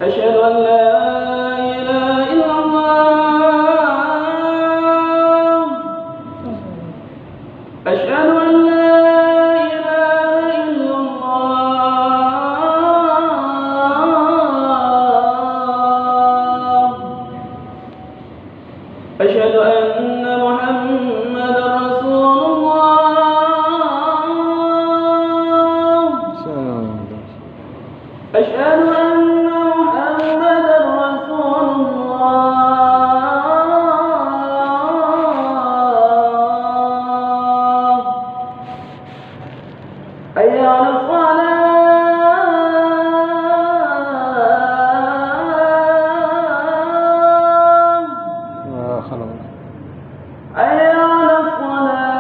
أشهد أن لا إله إلا الله أشهد أن لا إله إلا الله أشهد أن محمدا رسول الله أشهد أن محمدا رسول الله حي على الصلاة حي على الصلاة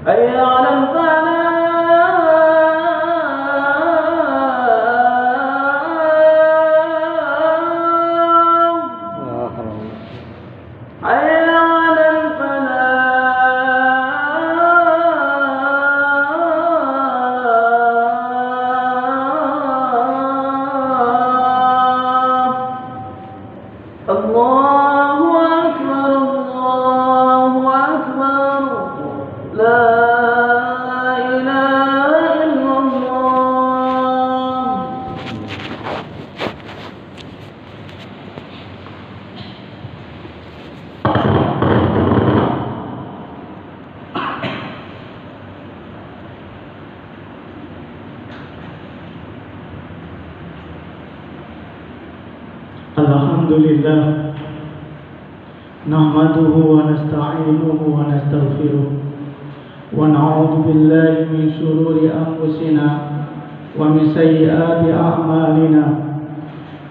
حي على الفلاح حي على الفلاح الله أكبر الله أكبر لا إله إلا الله الحمد لله نحمده ونستعينه ونستغفره ونعوذ بالله من شرور أنفسنا ومن سيئات أعمالنا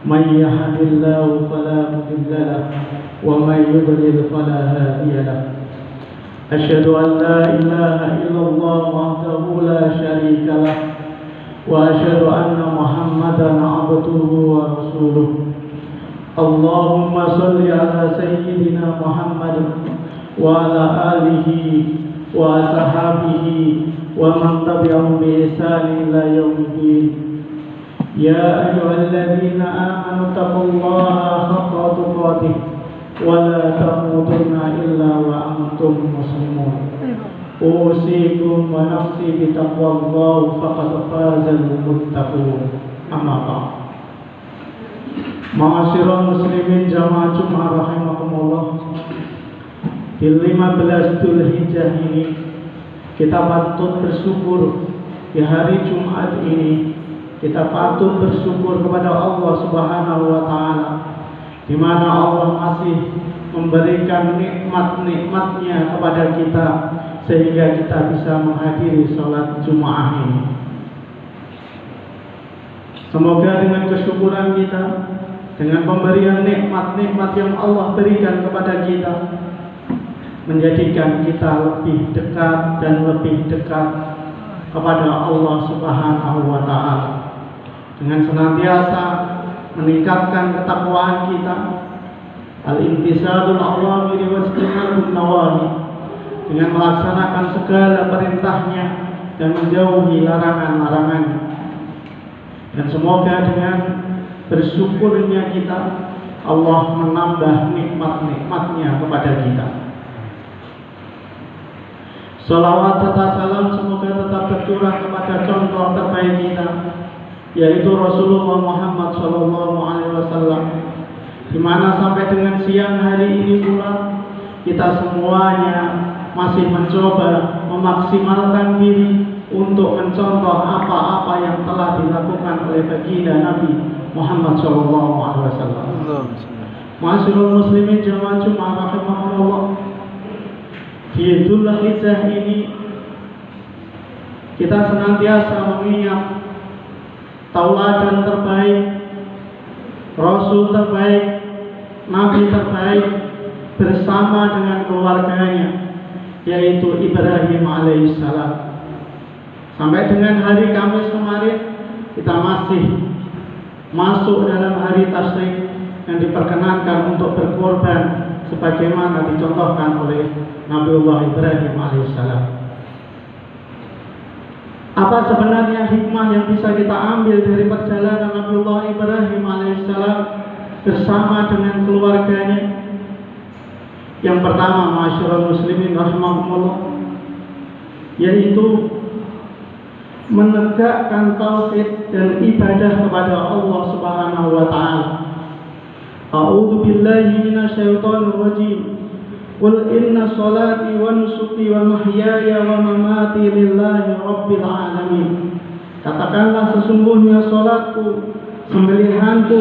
من يهد الله فلا مضل له ومن يضلل فلا هادي له أشهد أن لا إله إلا الله وحده لا شريك له وأشهد أن محمدا عبده ورسوله اللهم صل على سيدنا محمد وعلى آله وصحبه ومن تبعهم بإحسان إلى يوم الدين يا أيها الذين آمنوا اتقوا الله حق تقاته ولا تموتن إلا وأنتم مسلمون أوصيكم ونفسي بتقوى الله فقد فاز المتقون أما بعد Ma'asyiral muslimin jamaah Jumat rahimakumullah. Di 15 Dzulhijjah ini kita patut bersyukur. Di hari Jumat ini kita patut bersyukur kepada Allah Subhanahu wa taala, di mana Allah masih memberikan nikmat-nikmatnya kepada kita sehingga kita bisa menghadiri salat Jumat ini. Semoga dengan kesyukuran kita, dengan pemberian nikmat-nikmat yang Allah berikan kepada kita, menjadikan kita lebih dekat dan lebih dekat kepada Allah Subhanahu wa taala. Dengan senantiasa meningkatkan ketakwaan kita, al-imtisalul awamiri wa ijtinabun nawahi, dengan melaksanakan segala perintahnya dan menjauhi larangan-larangannya. Dan semoga dengan bersyukurnya kita, Allah menambah nikmat-nikmatnya kepada kita. Salawat serta salam semoga tetap tercurah kepada contoh terbaik kita, yaitu Rasulullah Muhammad SAW, di mana sampai dengan siang hari ini pula kita semuanya masih mencoba memaksimalkan diri untuk mencontoh apa-apa yang telah dilakukan oleh baginda Nabi Muhammad SAW. Ma'asyiral muslimin jamaah Jumat rahimahullah. Di Dzulhijjah ini kita senantiasa mengingat tauladan terbaik, Rasul terbaik, Nabi terbaik bersama dengan keluarganya, yaitu Ibrahim alaihissalam. Sampai dengan hari Kamis kemarin kita masih masuk dalam hari tasyrik yang diperkenankan untuk berkorban sebagaimana dicontohkan oleh Nabiullah Ibrahim alaihissalam. Apa sebenarnya hikmah yang bisa kita ambil dari perjalanan Nabiullah Ibrahim alaihissalam bersama dengan keluarganya? Yang pertama, ma'asyiral muslimin rahimakumullah, yaitu menegakkan tauhid dan ibadah kepada Allah Subhanahu wa taala. A'udzu billahi minasyaitonir rajim. Qul inna sholati wa nusuki wa mahyaya wa mamati lillahi rabbil alamin. Katakanlah, sesungguhnya salatku, sembelihanku,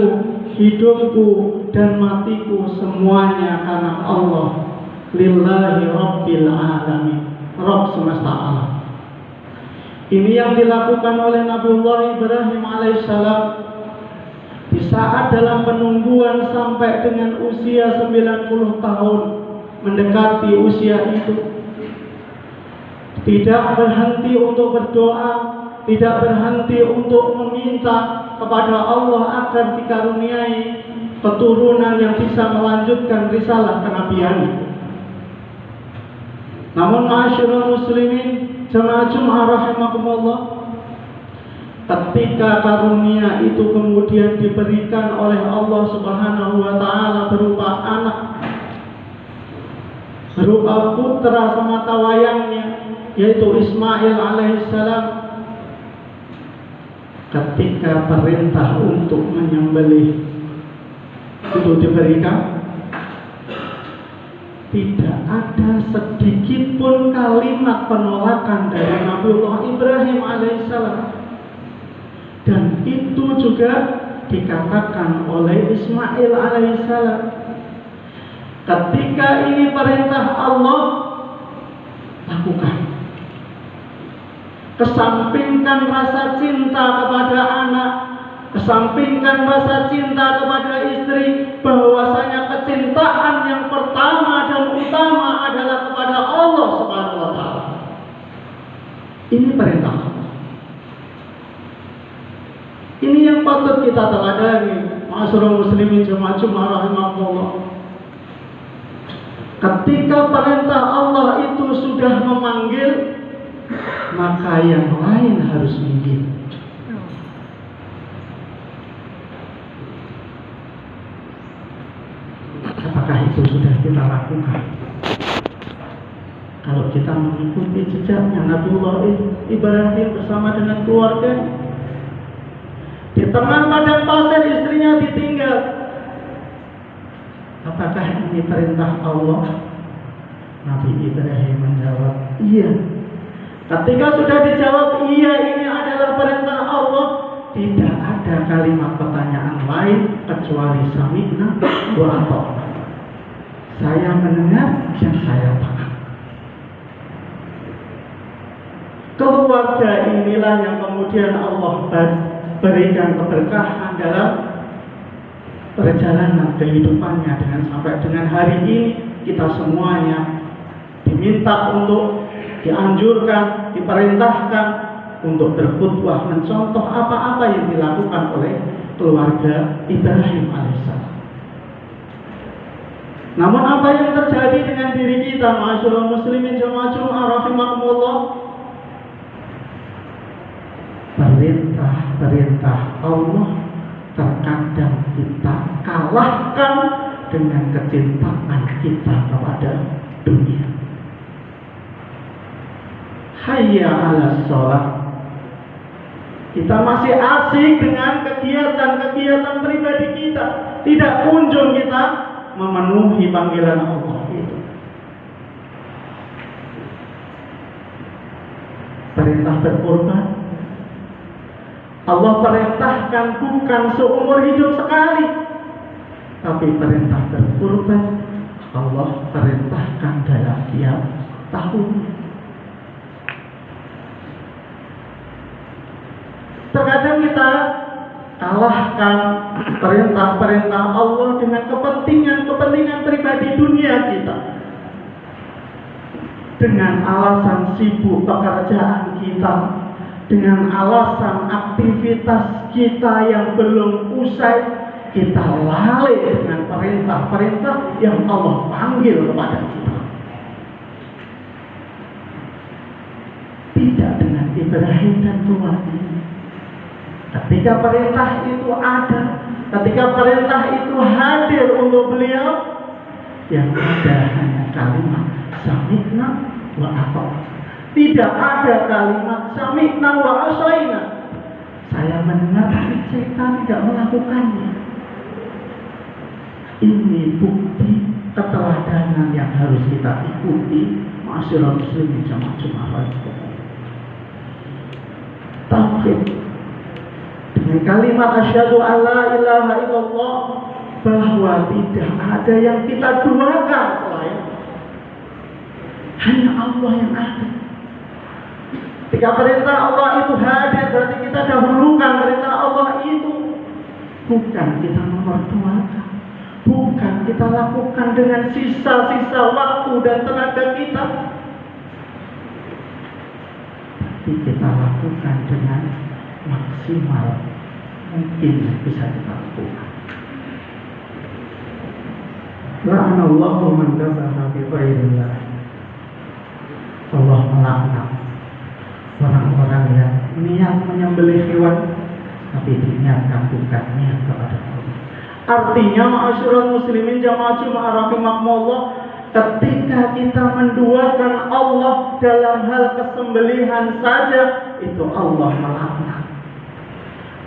hidupku dan matiku semuanya karena Allah, lillahi rabbil alamin, Rabb semesta alam. Ini yang dilakukan oleh Nabiullah Ibrahim alaihissalam di saat dalam penungguan sampai dengan usia 90 tahun, mendekati usia itu, tidak berhenti untuk berdoa, tidak berhenti untuk meminta kepada Allah agar dikaruniai keturunan yang bisa melanjutkan risalah kenabian. Namun ma'asyiral muslimin jamaah Jumat rahimakumullah, ketika karunia itu kemudian diberikan oleh Allah Subhanahu wa taala berupa anak, berupa putra semata wayangnya, yaitu Ismail alaihissalam, ketika perintah untuk menyembelih itu diberikan, tidak ada sedikit pun kalimat penolakan dari Nabiullah Ibrahim alaihissalam. Dan itu juga dikatakan oleh Ismail alaihissalam. Ketika ini perintah Allah, lakukan. Kesampingkan rasa cinta kepada anak, kesampingkan rasa cinta kepada istri, bahwasanya kecintaan yang pertama dan utama adalah kepada Allah Subhanahu wa taala. Ini perintah Allah. Ini yang patut kita teladani, ma'asyiral muslimin jamaah Jumat rahimakumullah. Ketika perintah Allah itu sudah memanggil, maka yang lain harus minggir. Apakah itu sudah kita lakukan? Kalau kita mengikuti jejaknya Nabiullah Ibrahim bersama dengan keluarga, di tengah padang pasir istrinya ditinggal, apakah ini perintah Allah? Nabi Ibrahim menjawab, iya. Ketika sudah dijawab iya, ini adalah perintah Allah, tidak ada kalimat pertanyaan lain kecuali sami'na wa ata'na. Saya mendengar dan saya taat. Keluarga inilah yang kemudian Allah berikan keberkahan dalam perjalanan kehidupannya, dengan sampai dengan hari ini kita semuanya diminta untuk dianjurkan, diperintahkan untuk berkhutbah, mencontoh apa-apa yang dilakukan oleh keluarga Ibrahim alaihissalam. Namun apa yang terjadi dengan diri kita, ma'asyiral muslimin jamaah Jumat rahimakumullah? Perintah Allah terkadang kita kalahkan dengan kecintaan kita kepada dunia. Hayya 'alas shalah. Kita masih asik dengan kegiatan-kegiatan pribadi kita, tidak kunjung kita memenuhi panggilan Allah itu. Perintah berkorban, Allah perintahkan bukan seumur hidup sekali, tapi perintah berkorban Allah perintahkan dalam tiap tahun. Terkadang kita kalahkan perintah-perintah Allah dengan kepentingan pribadi dunia kita, dengan alasan sibuk pekerjaan kita, dengan alasan aktivitas kita yang belum usai, kita lalai dengan perintah-perintah yang Allah panggil kepada kita. Tidak dengan Ibrahim dan keluarganya. Ketika perintah itu ada, ketika perintah itu hadir untuk beliau, yang ada hanya kalimat sami'na wa ata'na. Tidak ada kalimat sami'na wa asaina. Saya mendengar tapi saya tidak melakukannya. Ini bukti keteladanan yang harus kita ikuti. Ma'asyiral muslimin jamaah tauhid. Dengan kalimat asyhadu alla ilaha illallah, bahwa tidak ada yang kita duakan selain hanya Allah yang ada. Ketika perintah Allah itu hadir, berarti kita dahulukan perintah Allah itu. Bukan kita nomor-duakan, bukan kita lakukan dengan sisa-sisa waktu dan tenaga kita, tapi kita lakukan dengan maksimal mungkin bisa kita lakukan. La'anallahu man dabaha bi ghairillah. Allah melaknat orang-orang yang niat menyembelih hewan tapi diniatkan bukan niat kepada Allah. Artinya ma'asyiral muslimin jamaah Jumat rahimakumullah, ketika kita menduakan Allah dalam hal kesembelihan saja, itu Allah melaknat.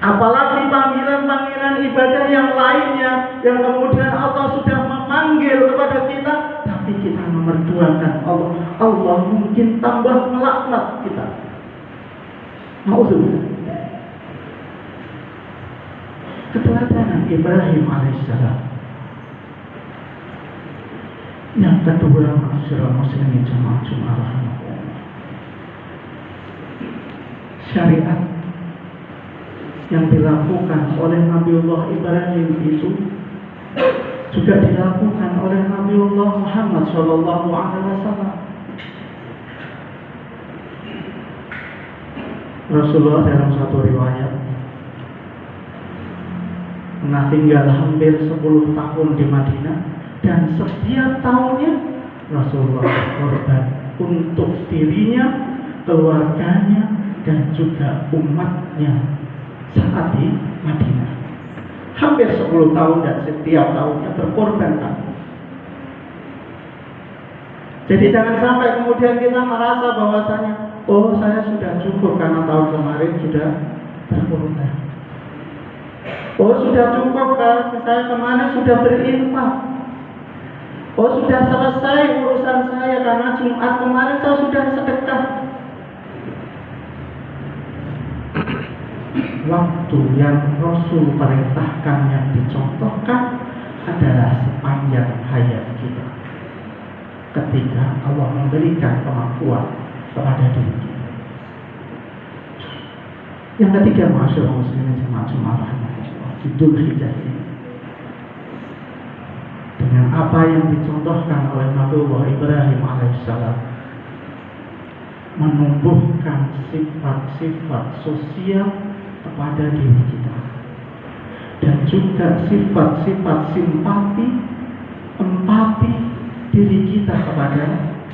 Apalagi panggilan-panggilan ibadah yang lainnya yang kemudian Allah sudah memanggil kepada kita, tapi kita memerduakan Allah. Allah mungkin tambah melaknat kita. Mauzubillah. Keteladanan Ibrahim alaihissalam. Yang kedua, ma'asyiral muslimin jamaah Jumat rahimakumullah, syariat yang dilakukan oleh Nabiullah Ibrahim itu juga dilakukan oleh Nabiullah Muhammad sallallahu alaihi wasallam. Rasulullah dalam satu riwayat pernah tinggal hampir 10 tahun di Madinah, dan setiap tahunnya Rasulullah berkorban untuk dirinya, keluarganya, dan juga umatnya saat di Madinah. Hampir 10 tahun dan setiap tahunnya berkorban. Jadi jangan sampai kemudian kita merasa bahwasanya, oh saya sudah cukup karena tahun kemarin sudah berkorban. Oh sudah cukup karena saya kemarin sudah berinfak. Oh sudah selesai urusan saya karena Jumat kemarin saya sudah sedekah. Waktu yang Rasul perintahkan, yang dicontohkan adalah sepanjang hayat kita, ketika Allah memberikan kemampuan kepada diri kita. Yang ketiga, ma'asyiral muslimin jamaah Jumat rahimakumullah, Dzulhijjah ini, dengan apa yang dicontohkan oleh Nabiullah Ibrahim alaihissalam, menumbuhkan sifat-sifat sosial kepada diri kita, dan juga sifat-sifat simpati, empati diri kita kepada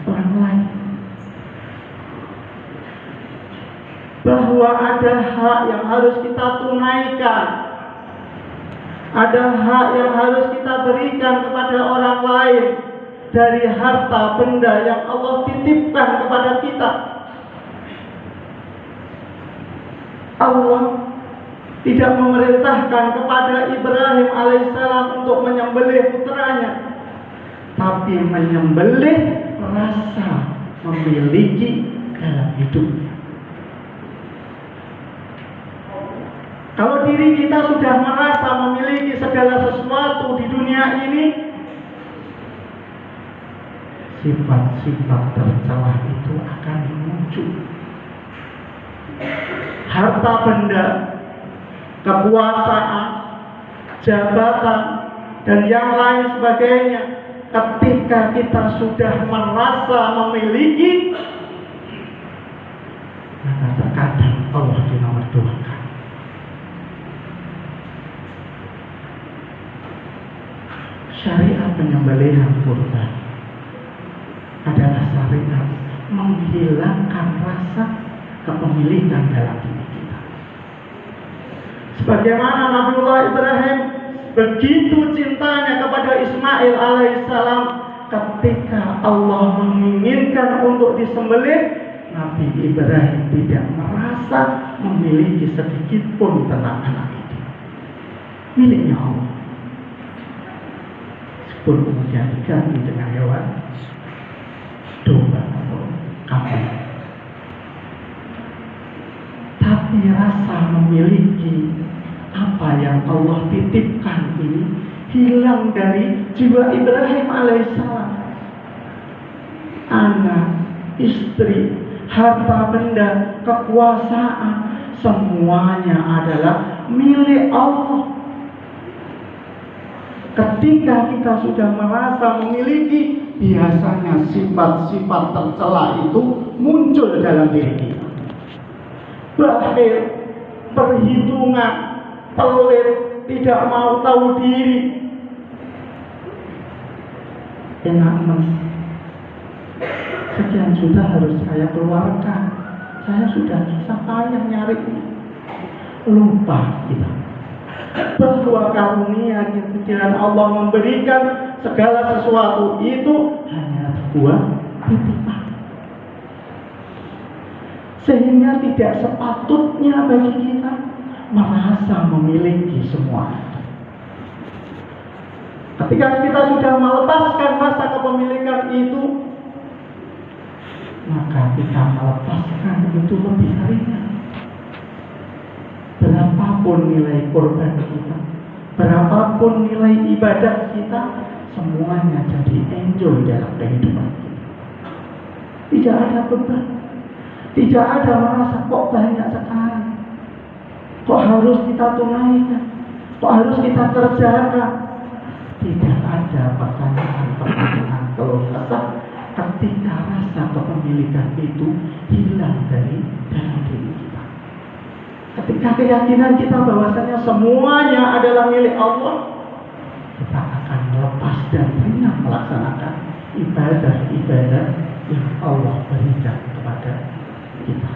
orang lain. Bahwa ada hak yang harus kita tunaikan, ada hak yang harus kita berikan kepada orang lain dari harta benda yang Allah titipkan kepada kita. Allah tidak memerintahkan kepada Ibrahim alaihissalam untuk menyembelih putranya, tapi menyembelih rasa memiliki dalam hidupnya. Kalau diri kita sudah merasa memiliki segala sesuatu di dunia ini, sifat-sifat tercela itu akan muncul. Harta benda, kekuasaan, jabatan, dan yang lain sebagainya, ketika kita sudah merasa memiliki, maka terkadang Allah dinomorduakan. syariat penyembelihan kurban adalah syariat menghilangkan rasa kepemilikan dalam diri kita. Sebagaimana Nabiullah Ibrahim begitu cintanya kepada Ismail alaihissalam, ketika Allah menginginkan untuk disembelih, Nabi Ibrahim tidak merasa memiliki sedikit pun tentang anak itu. Miliknya Allah. Sebelum kemudian diganti dengan hewan domba atau kambing. Tapi rasa memiliki apa yang Allah titipkan ini hilang dari jiwa Ibrahim alaihissalam. Anak, istri, harta benda, kekuasaan, semuanya adalah milik Allah. Ketika kita sudah merasa memiliki, biasanya sifat-sifat tercela itu muncul dalam diri kita. Bakhil, perhitungan, pelit, tidak mau tahu diri. Enak mas, sekian juta harus saya keluarkan. Saya sudah susah payah nyarinya. Lupa kita bahwa karunia kecil Allah memberikan segala sesuatu itu hanya sebuah titipan. Sehingga tidak sepatutnya bagi kita merasa memiliki semua. Ketika kita sudah melepaskan rasa kepemilikan itu, maka kita melepaskan itu lebih ringan. Berapapun nilai korban kita, berapapun nilai ibadah kita, semuanya jadi enjoy dalam kehidupan kita. Tidak ada beban, tidak ada merasa kok banyak sekali, kok harus kita tunaikan, kok harus kita kerjakan. Tidak ada pertanyaan keluh kesah ketika rasa kepemilikan itu hilang dari dalam diri kita. Ketika keyakinan kita bahwasanya semuanya adalah milik Allah, kita akan lepas dan ringan melaksanakan ibadah-ibadah yang Allah berikan kepada kita.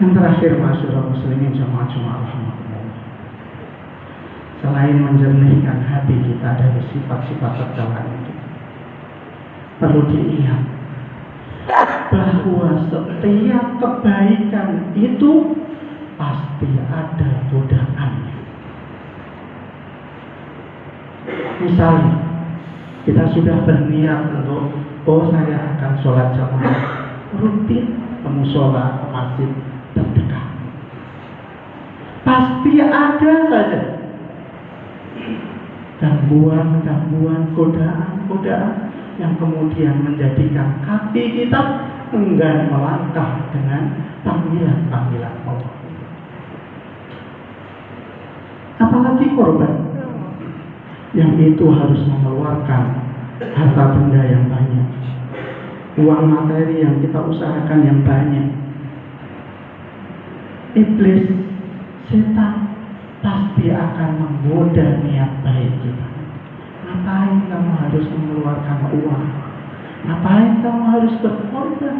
Yang terakhir, masyarakat muslimin jamaah Jumat rahmatullah, selain menjernihkan hati kita dari sifat-sifat tercela itu, perlu diingat bahwa setiap kebaikan itu pasti ada godaannya. Misalnya, kita sudah berniat untuk, saya akan sholat jamaah rutin ke musola, ke masjid terdekat. Pasti ada saja gangguan, godaan yang kemudian menjadikan kaki kita enggan melangkah dengan panggilan-panggilan Allah. Apalagi korban yang itu harus mengeluarkan harta benda yang banyak, uang materi yang kita usahakan yang banyak. Iblis, setan pasti akan menggoda niat baik kita. Ngapain kamu harus mengeluarkan uang? Ngapain kamu harus berkorban?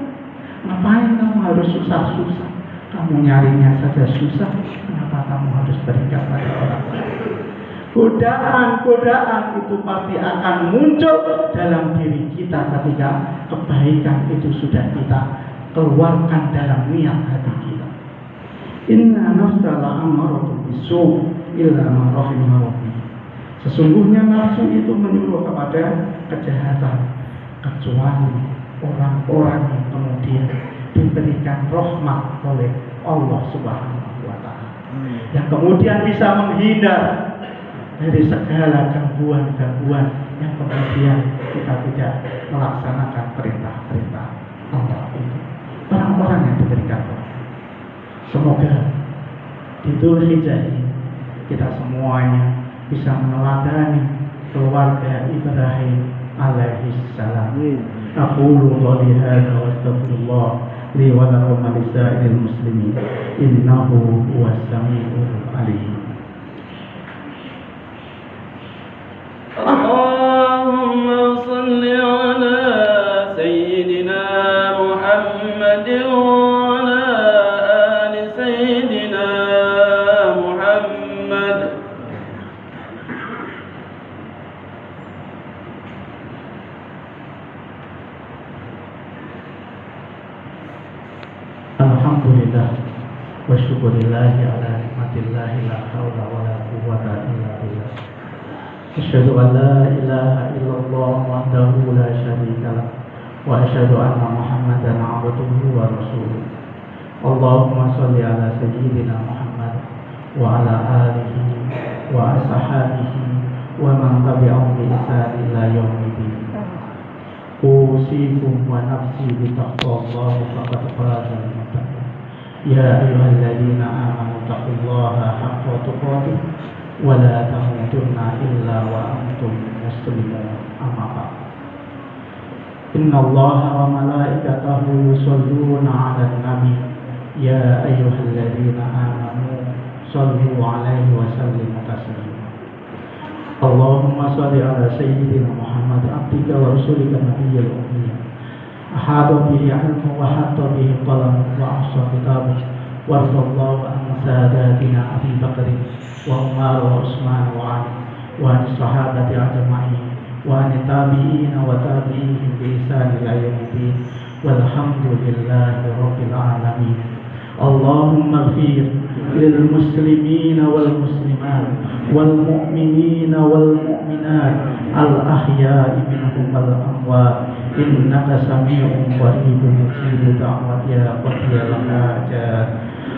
Ngapain kamu harus susah-susah? Kamu nyarinya saja susah, kenapa kamu harus berikan pada orang lain? Godaan itu pasti akan muncul dalam diri kita ketika kebaikan itu sudah kita keluarkan dalam niat hati kita. Inna nafsa la'amaratu bisu' illa ma rahimah rabbi. Sesungguhnya nafsu itu menyuruh kepada kejahatan, kecuali orang-orang yang kemudian diberikan rahmat oleh Allah Subhanahu wa Ta'ala, yang kemudian bisa menghindar dari segala gangguan-gangguan yang kemudian kita tidak melaksanakan perintah-perintah Allah itu. Orang-orang yang diberikan rahmat. Semoga di Dzulhijjah ini kita semuanya bisa meneladani keluarga Ibrahim alaihi salam. Aqulu qouli hadza wa astaghfirullah li wa lakum wa lisa'iril muslimin innahu huwas samiul alim. Alhamdulillah wa syukurillahi ala nikmatillahi la hawla wa la quwwata illa billah. Asyhadu an la ilaha illallah wahdahu la syarika lah wa asyhadu anna Muhammadan abduhu wa rasuluh. Allahumma shalli ala sayyidina Muhammad wa ala alihi wa ashabihi wa man tabi'ahum bi ihsan ila yaumiddin. Usikum wa nafsi bi taqwallahi faqad faza al-muttaqun. Ya ayyuhalladzina amanu taqullaha haqqa tuqatih wa la tamutunna illa wa antum muslimun. Amma ba'd. Innallaha wa malaikatahu yusholluna 'alan nabi. Ya ayyuhalladzina amanu shallu 'alaihi wa sallimu taslima. Allahumma shalli ala sayyidina Muhammad abdika wa rasulika nabiyyil ummi. Ahadu bihi ilmu wa hatta bihi qalam wa ahsa kitabah. Warḍallahu an sadatina Abi Bakr wa Umar wa Utsman wa Ali wa an sahabati ajma'in wa an tabi'ina wa tabi'ihim bi ihsan ila yaumiddin. Walhamdulillahi rabbil alamin. Allahumma ighfir lil muslimina wal muslimat wal mu'minina wal mu'minat al ahya'i minhum wal amwat innaka sami'un qaribun mujibud da'wat ya qadiyal hajat.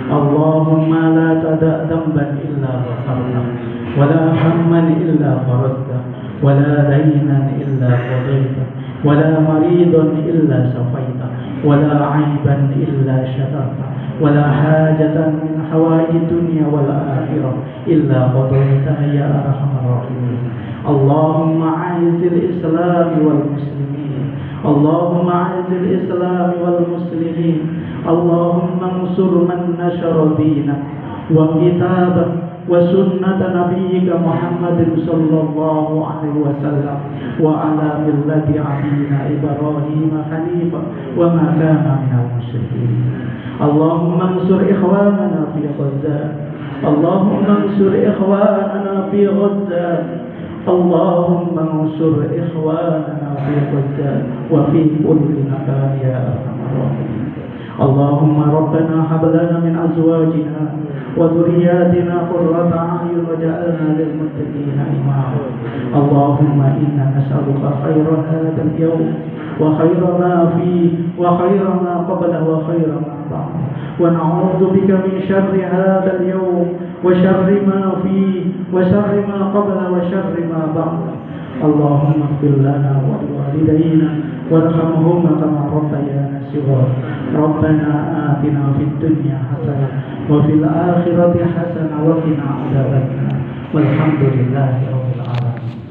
Allahumma la tada' dhanban illa ghafartahu wa la hamman illa faradtahu wa la daynan illa qadaytahu wa la maridan illa shafaitahu wa la 'aiban illa shatartahu wa la hajatan min hawaiji dunya wal akhirah illa qadaytaha ya arhamar rahimin. Allahumma a'izil islam wal muslimin. Allahumma a'izil islam wal muslimin. Allahumma ansur man nashara dinak wa kitabak wa sunnata nabiyyika Muhammadin sallallahu alaihi wasallam wa ala millati abina Ibrahim hanifa wa ma kana minal musyrikin. Allahumma ansur ikhwanana fi Gaza. Allahumma ansur ikhwanana fi Gaza. Allahumma ansur ikhwanana fi Gaza wa fi kulli makan ya arhamar rahimin. Allahumma rabbana hab lana min azwajina wa dhurriyyatina qurrata a'yun waj'alna lil muttaqina imama. Allahumma inna nas'aluka khairan hadha al-yawm wa khairan ma fihi wa khairan ma qablahu wa khairan ma ba'dahu wa na'udzu bika min sharri hadha al-yawm wa sharri ma fihi wa sharri ma qablahu wa sharri ma ba'dahu. Allahumma ighfir lana wa liwalidayna warhamhuma kama rabbayana shighara. Rabbana atina fid dunya hasanah wa fil akhirati hasanah wa qina adzabannar. Walhamdulillahi rabbil alamin.